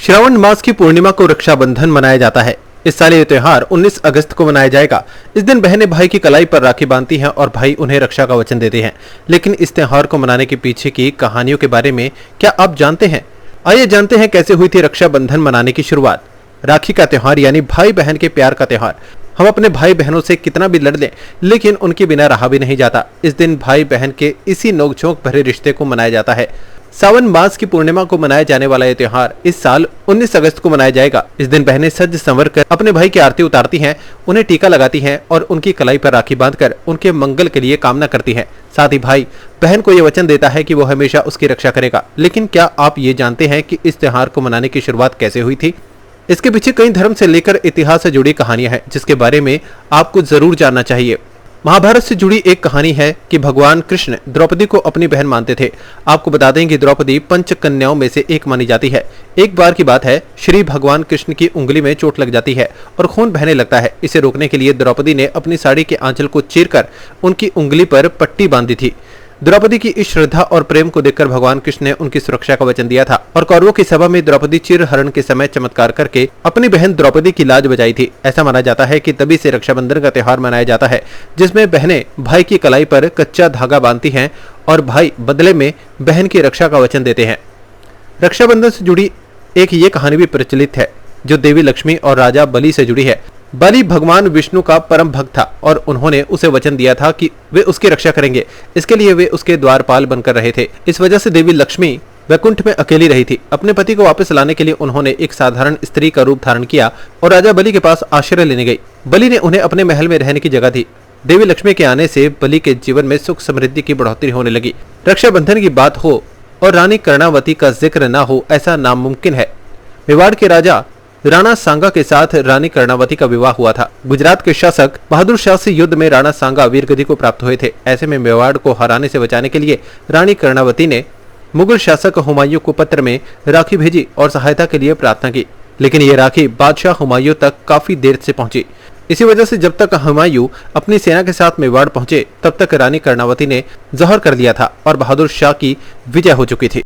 श्रावण मास की पूर्णिमा को रक्षाबंधन मनाया जाता है। इस साल ये त्योहार 19 अगस्त को मनाया जाएगा। इस दिन बहनें भाई की कलाई पर राखी बांधती हैं और भाई उन्हें रक्षा का वचन देते हैं। लेकिन इस त्योहार को मनाने के पीछे की कहानियों के बारे में क्या आप जानते हैं? आइए जानते हैं कैसे हुई थी रक्षाबंधन मनाने की शुरुआत। राखी का त्योहार यानी भाई बहन के प्यार का त्योहार। हम अपने भाई बहनों से कितना भी लड़ लें, लेकिन उनके बिना रहा भी नहीं जाता। इस दिन भाई बहन के इसी नोकझोंक भरे रिश्ते को मनाया जाता है। सावन मास की पूर्णिमा को मनाया जाने वाला यह त्योहार इस साल 19 अगस्त को मनाया जाएगा। इस दिन बहनें सज संवर कर अपने भाई की आरती उतारती हैं, उन्हें टीका लगाती हैं और उनकी कलाई पर राखी बांधकर उनके मंगल के लिए कामना करती हैं। साथ ही भाई बहन को यह वचन देता है कि वो हमेशा उसकी रक्षा करेगा। लेकिन क्या आप ये जानते हैं कि इस त्योहार को मनाने की शुरुआत कैसे हुई थी? इसके पीछे कई धर्म से लेकर इतिहास से जुड़ी कहानियां हैं, जिसके बारे में आपको जरूर जानना चाहिए। महाभारत से जुड़ी एक कहानी है कि भगवान कृष्ण द्रौपदी को अपनी बहन मानते थे। आपको बता दें कि द्रौपदी पंच कन्याओं में से एक मानी जाती है। एक बार की बात है, श्री भगवान कृष्ण की उंगली में चोट लग जाती है और खून बहने लगता है। इसे रोकने के लिए द्रौपदी ने अपनी साड़ी के आंचल को चीरकर उनकी उंगली पर पट्टी बांधी थी। द्रौपदी की इस श्रद्धा और प्रेम को देखकर भगवान कृष्ण ने उनकी सुरक्षा का वचन दिया था और कौरवों की सभा में द्रौपदी चिरहरण के समय चमत्कार करके अपनी बहन द्रौपदी की लाज बचाई थी। ऐसा माना जाता है कि तभी से रक्षाबंधन का त्योहार मनाया जाता है, जिसमें बहनें भाई की कलाई पर कच्चा धागा बांधती हैं और भाई बदले में बहन की रक्षा का वचन देते हैं। रक्षाबंधन से जुड़ी एक ये कहानी भी प्रचलित है, जो देवी लक्ष्मी और राजा बलि से जुड़ी है। बलि भगवान विष्णु का परम भक्त था और उन्होंने उसे वचन दिया था कि वे उसकी रक्षा करेंगे। इसके लिए वे उसके द्वारपाल बनकर रहे थे। इस वजह से देवी लक्ष्मी वैकुंठ में अकेली रही थी। अपने पति को वापस लाने के लिए उन्होंने एक साधारण स्त्री का रूप धारण किया और राजा बलि के पास आश्रय लेने गई। बलि ने उन्हें अपने महल में रहने की जगह दी। देवी लक्ष्मी के आने से बलि के जीवन में सुख समृद्धि की बढ़ोतरी होने लगी। रक्षाबंधन की बात हो और रानी कर्णावती का जिक्र न हो, ऐसा नामुमकिन है। मेवाड़ के राजा राणा सांगा के साथ रानी कर्णावती का विवाह हुआ था। गुजरात के शासक बहादुर शाह से युद्ध में राणा सांगा वीरगति को प्राप्त हुए थे। ऐसे में मेवाड़ को हराने से बचाने के लिए रानी कर्णावती ने मुगल शासक हुमायूं को पत्र में राखी भेजी और सहायता के लिए प्रार्थना की। लेकिन ये राखी बादशाह हुमायूं तक काफी देर से पहुंची। इसी वजह से जब तक हुमायूं अपनी सेना के साथ मेवाड़ पहुंचे, तब तक रानी कर्णावती ने जौहर कर लिया था और बहादुर शाह की विजय हो चुकी थी।